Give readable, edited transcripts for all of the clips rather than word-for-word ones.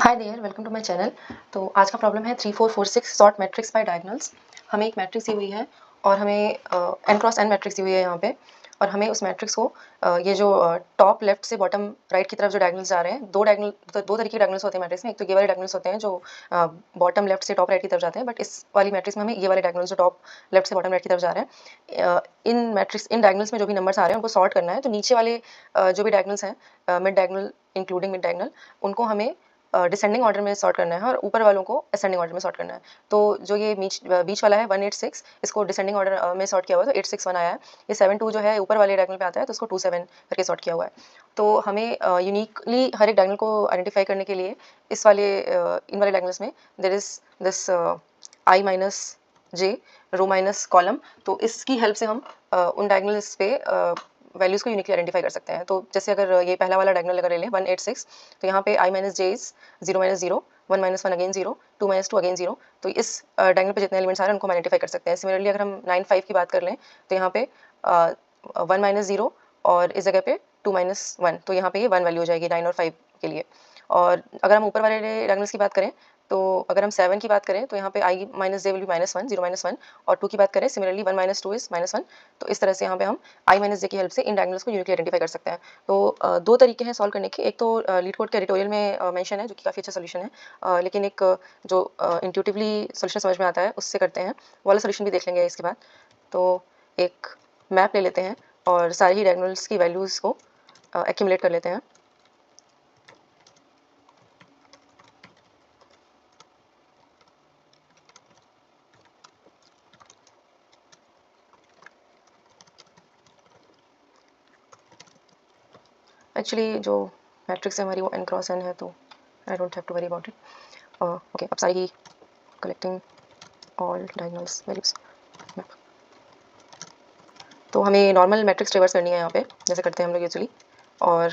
Hi there, welcome to my channel. तो आज का प्रॉब्लम है 3 4 4 6 सॉर्ट मैट्रिक्स बाय डायगोनल्स। हमें एक मैट्रिक्स दी हुई है और हमें n क्रॉस n मैट्रिक्स दी हुई है यहाँ पे। और हमें उस मैट्रिक्स को ये जो टॉप लेफ्ट से बॉटम राइट की तरफ जो डायगोनल्स जा रहे हैं, दो तरीके के डायगोनल्स होते हैं मैट्रिक्स में। एक तो ये वाले डायगोनल्स होते हैं जो बॉटम लेफ्ट से टॉप राइट की तरफ जाते हैं, बट इस वाली मैट्रिक्स में हमें ये वाले डायगोनल्स जो टॉप लेफ्ट से बॉटम राइट की तरफ जा रहे हैं, इन डायगोनल्स में जो भी नंबर्स आ रहे हैं उनको सॉर्ट करना है। तो नीचे वाले जो भी डायगोनल्स हैं, mid diagonal including mid diagonal, उनको हमें डिसेंडिंग ऑर्डर में सॉर्ट करना है और ऊपर वालों को असेंडिंग ऑर्डर में सॉर्ट करना है। तो जो ये बीच वाला है 186, इसको डिसेंडिंग ऑर्डर में सॉर्ट किया हुआ है तो 861 आया है। ये 72 जो है ऊपर वाले डायगोनल पे आता है तो उसको 27 करके सॉर्ट किया हुआ है। तो हमें यूनिकली हर एक डायगोनल को आइडेंटिफाई करने के लिए इस वाले इन वाले डायगोनल्स में there is this i minus j row minus column. तो इसकी हेल्प से हम उन डायगोनल्स पे वैल्यूज़ को यूनिकली आइडेंटिफाई कर सकते हैं। तो जैसे अगर ये पहला वाला डायगोनल अगर ले लें 186, तो यहाँ पे i minus j is 0 minus 0, 1 minus 1 again 0, 2 minus 2 again 0। तो इस डायगोनल पे जितने एलिमेंट्स आ रहे हैं उनको हम आइडेंटिफाई कर सकते हैं। सिमिलरली अगर हम 9 5 की बात कर लें तो यहाँ पे 1 माइनस 0 और इस जगह पे 2 माइनस 1, तो यहाँ पे ये 1 वैल्यू हो जाएगी 9 और 5 के लिए। और अगर हम ऊपर वाले डायगोनल्स की बात करें तो अगर हम 7 की बात करें तो यहाँ पे i minus J will be -1, 0 -1, और 2 की बात करें सिमिलरली 1 माइनस 2 इज -1। तो इस तरह से यहाँ पे हम आई माइनस जे की हेल्प से इन डायगोनल्स को यूनिकली आइडेंटिफाई कर सकते हैं। तो दो तरीके हैं सॉल्व करने के। एक तो लीड कोड के एडिटोरियल में मेंशन है, जो कि काफ़ी अच्छा सोल्यूशन है, लेकिन एक जो इंट्यूटिवली सोल्यूशन समझ में आता है उससे करते हैं, वो वाला सोल्यूशन भी देख लेंगे इसके बाद। तो एक मैप ले लेते हैं और सारे ही डायगोनल्स की वैल्यूज़ को एक्यूमुलेट कर लेते हैं। एक्चुअली जो मैट्रिक्स है हमारी वो n क्रॉस n है, तो I don't have to worry about it. Okay, अब सारी ही collecting all diagonals values map. तो हमें नॉर्मल मैट्रिक्स ट्रेवर्स करनी है यहाँ पे, जैसे करते हैं हम लोग यूजुअली। और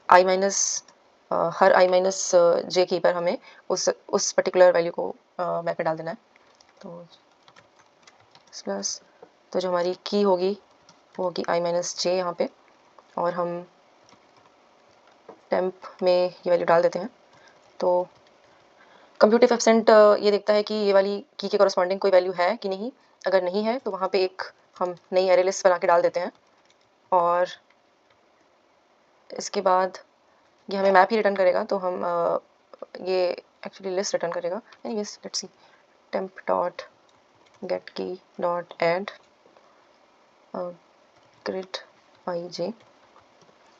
आई माइनस हर आई माइनस जे की पर हमें उस पर्टिकुलर वैल्यू को मैप में डाल देना है। तो प्लस, तो जो हमारी की होगी वो होगी आई माइनस जे यहाँ पे, और हम टेम्प में ये वैल्यू डाल देते हैं। तो कंप्यूटिव एब्सेंट ये देखता है कि ये वाली की के कॉरस्पॉन्डिंग कोई वैल्यू है कि नहीं। अगर नहीं है तो वहाँ पे एक हम नई एरे लिस्ट बना के डाल देते हैं, और इसके बाद ये हमें मैप ही रिटर्न करेगा। तो हम ये एक्चुअली लिस्ट रिटर्न करेगा। Anyways let's see, temp dot get की डॉट ऐड ग्रिड आई जे।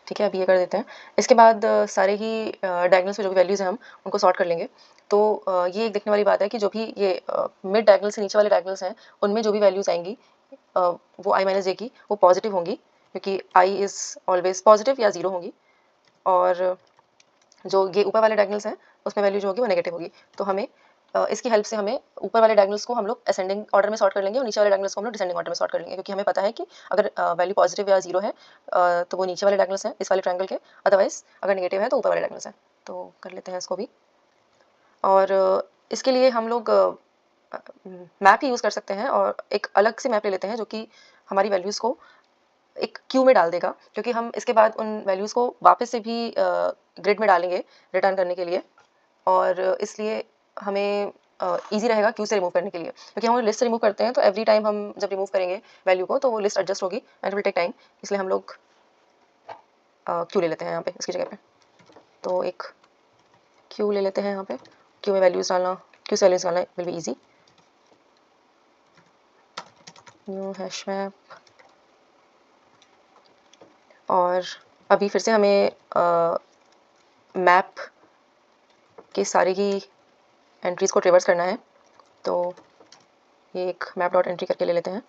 ठीक है, अभी ये कर देते हैं। इसके बाद सारे ही डायगोनल्स में जो भी वैल्यूज़ हैं हम उनको सॉर्ट कर लेंगे। तो ये एक देखने वाली बात है कि जो भी ये मिड डायगोनल से नीचे वाले डायगोनल्स हैं उनमें जो भी वैल्यूज़ आएंगी वो आई माइनस जे की वो पॉजिटिव होंगी, क्योंकि आई इज़ ऑलवेज पॉजिटिव या ज़ीरो होंगी। और जो ये ऊपर वाले डायगोनल्स हैं उसमें वैल्यू जो होगी वो नेगेटिव होगी। तो हमें इसकी हेल्प से हमें ऊपर वाले डायगोनल्स को हम लोग असेंडिंग ऑर्डर में सॉर्ट कर लेंगे और नीचे वाले डायगोनल्स को हम लोग डिसेंडिंग ऑर्डर में सॉर्ट कर लेंगे, क्योंकि हमें पता है कि अगर वैल्यू पॉजिटिव या जीरो है तो वो नीचे वाले डायगोनल्स हैं इस वाले ट्रायंगल के, अदरवाइज अगर नेगेटिव है तो ऊपर वाले डायगोनल्स हैं। तो कर लेते हैं इसको भी। और इसके लिए हम लोग मैप ही यूज़ कर सकते हैं, और एक अलग से मैप ले लेते हैं जो कि हमारी वैल्यूज़ को एक क्यू में डाल देगा, क्योंकि हम इसके बाद उन वैल्यूज़ को वापस से भी ग्रिड में डालेंगे रिटर्न करने के लिए। और इसलिए हमें ईजी रहेगा क्यू से रिमूव करने के लिए, क्योंकि हम लिस्ट से रिमूव करते हैं तो एवरी टाइम हम जब रिमूव करेंगे वैल्यू को तो वो लिस्ट एडजस्ट होगी एंड विल टेक टाइम। इसलिए हम लोग क्यू ले लेते हैं यहाँ पे इसकी जगह पे। तो एक क्यू ले लेते हैं यहाँ पे। क्यू में वैल्यूज़ डालना, क्यू से वैल्यूज़ डालना will be easy. New hash map. और अभी फिर से हमें मैप के सारे ही एंट्रीज़ को ट्रेवर्स करना है। तो ये एक मैप डॉट एंट्री करके ले लेते हैं,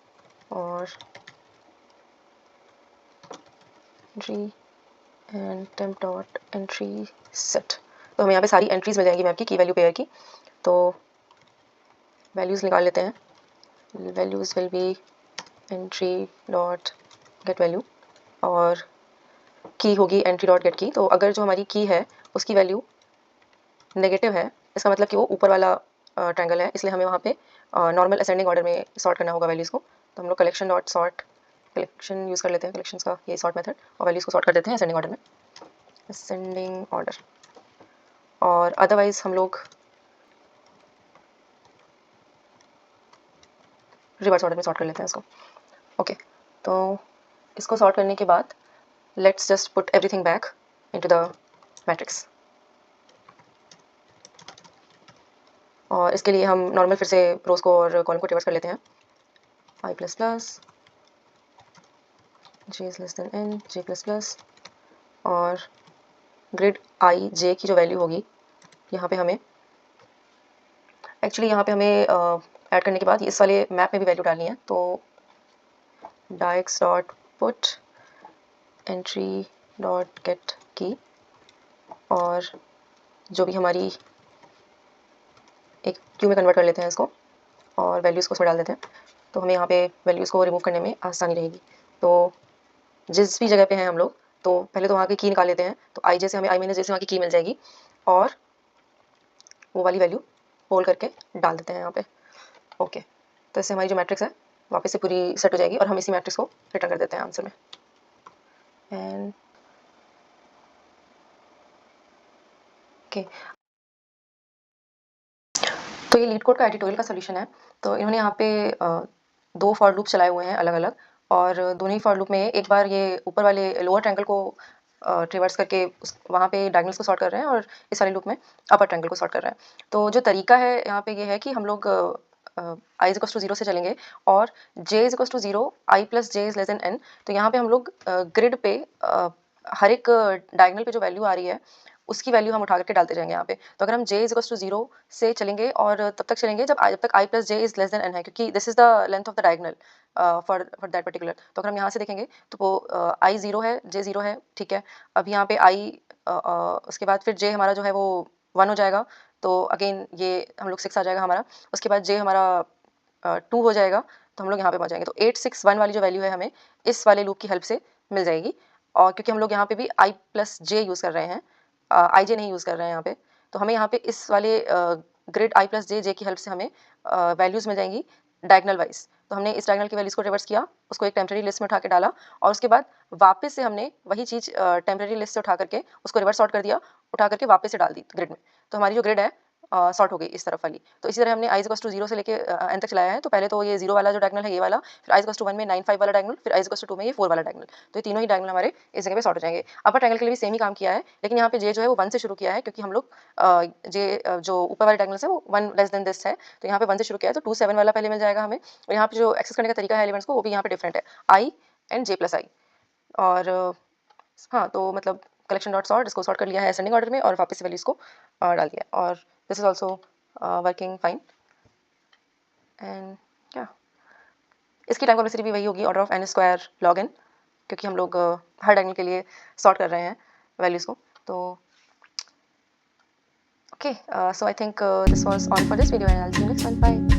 और entry and temp dot entry set. तो हमें यहाँ पे सारी एंट्रीज मिल जाएंगी मैप की वैल्यू पेयर की। तो वैल्यूज़ निकाल लेते हैं। Values will be entry dot get value, और की होगी एंट्री डॉट गेट की। तो अगर जो हमारी की है उसकी वैल्यू नेगेटिव है, इसका मतलब कि वो ऊपर वाला ट्रायंगल है, इसलिए हमें वहाँ पे नॉर्मल असेंडिंग ऑर्डर में सॉर्ट करना होगा वैल्यूज़ को। तो हम लोग collection dot sort, collection use कर लेते हैं, कलेक्शंस का ये सॉर्ट मेथड, और वैल्यूज़ को सॉर्ट कर देते हैं असेंडिंग ऑर्डर में। असेंडिंग ऑर्डर और अदरवाइज हम लोग रिवर्स ऑर्डर में सॉर्ट कर लेते हैं इसको। ओके, तो इसको सॉर्ट करने के बाद let's just put everything back into the matrix. और इसके लिए हम नॉर्मल फिर से रोज को और कॉलम को रिवर्स कर लेते हैं। i plus plus j is less than n, j plus plus, और ग्रिड i j की जो वैल्यू होगी यहाँ पे हमें एक्चुअली यहाँ पे हमें ऐड करने के बाद इस वाले मैप में भी वैल्यू डालनी है। तो dicts dot put entry dot get key, और जो भी हमारी एक क्यू में कन्वर्ट कर लेते हैं इसको और वैल्यूज़ को उसमें डाल देते हैं। तो हमें यहाँ पे वैल्यूज़ को रिमूव करने में आसानी रहेगी। तो जिस भी जगह पे हैं हम लोग, तो पहले तो वहाँ की की निकाल लेते हैं। तो आई जैसे हमें i माइनस जैसे वहाँ की की मिल जाएगी और वो वाली वैल्यू होल्ड करके डाल देते हैं यहाँ पे। ओके, तो इससे हमारी जो मैट्रिक्स है वापस से पूरी सेट हो जाएगी और हम इसी मैट्रिक्स को रिटर्न कर देते हैं आंसर में। एंड ओके, तो ये लीड कोड का एडिटोरियल का सोल्यूशन है। तो इन्होंने यहाँ पे दो फॉर लूप चलाए हुए हैं अलग अलग, और दोनों ही फॉर लूप में एक बार ये ऊपर वाले लोअर ट्रायंगल को ट्रिवर्स करके वहाँ पे डायगोनल्स को सॉर्ट कर रहे हैं और इस वाले लूप में अपर ट्रायंगल को सॉर्ट कर रहे हैं। तो जो तरीका है यहाँ पे ये है कि हम लोग i इज टू 0 से चलेंगे और j is two 0, i plus j is less than n। तो यहाँ पे हम लोग ग्रिड पे हर एक डायगोनल पे जो वैल्यू आ रही है उसकी वैल्यू हम उठा करके डालते जाएंगे यहाँ पे। तो अगर हम j इज टू 0 से चलेंगे और तब तक चलेंगे जब तक i plus j is less than n है, क्योंकि this is the length of the diagonal for that particular. तो अगर हम यहाँ से देखेंगे तो वो i 0 है, j 0 है, ठीक है। अब यहाँ पे i उसके बाद फिर j हमारा जो है वो 1 हो जाएगा, तो अगेन ये हम लोग 6 आ जाएगा हमारा। उसके बाद j हमारा 2 हो जाएगा, तो हम लोग यहाँ पे पहुँच जाएंगे। तो 8 6 1 वाली जो वैल्यू है हमें इस वाले लूप की हेल्प से मिल जाएगी। और क्योंकि हम लोग यहाँ पे भी i प्लस जे यूज़ कर रहे हैं, आई जे नहीं यूज़ कर रहे हैं यहाँ पे, तो हमें यहाँ पे इस वाले ग्रिड i प्लस जे की हेल्प से हमें वैल्यूज़ मिल जाएंगी डायगोनल वाइज। तो हमने इस डायगोनल की वैल्यूज़ को रिवर्स किया, उसको एक टेम्परेरी लिस्ट में उठा के डाला, और उसके बाद वापस से हमने वही चीज़ टेम्परेरी लिस्ट से उठा करके उसको रिवर्स सॉर्ट कर दिया, उठा करके वापस से डाल दी ग्रिड में। तो हमारी जो ग्रिड है सॉर्ट हो गई इस तरफ वाली। तो इसी तरह हमने i टू 0 से लेके n तक चलाया है। तो पहले तो ये 0 वाला जो डायगोनल है ये वाला, फिर i टू 1 में 9 5 वाला डायगोनल, फिर i टू 2 में ये 4 वाला डायगोनल। तो ये तीनों ही डायगोनल हमारे इस जगह पे सॉर्ट हो जाएंगे। अपर ट्रायंगल के लिए भी सेम ही काम किया है, लेकिन यहाँ पे j जो है वो 1 से शुरू किया है, क्योंकि हम लोग j जो ऊपर वाले डायगोनल है वो 1 लेस देन दिस है, तो यहाँ पे 1 से शुरू किया है। तो 2 7 वाला पहले मिल जाएगा हमें। और यहाँ पे जो एक्सेस करने का तरीका है एलिमेंट्स को वो भी यहाँ पे डिफरेंट है, i and j plus i। और हाँ, तो मतलब कलेक्शन डॉट सॉर्ट इसको सॉर्ट कर लिया है असेंडिंग ऑर्डर में और वापस से वैल्यूज को डाल दिया, और this is also working fine. And क्या इसकी टाइम कॉम्प्लेक्सिटी भी वही होगी, order of n square log n, क्योंकि हम लोग हर डायगोनल के लिए सॉर्ट कर रहे हैं वैल्यूज को। तो okay, so I think this was all for this video and I will see you next one, bye.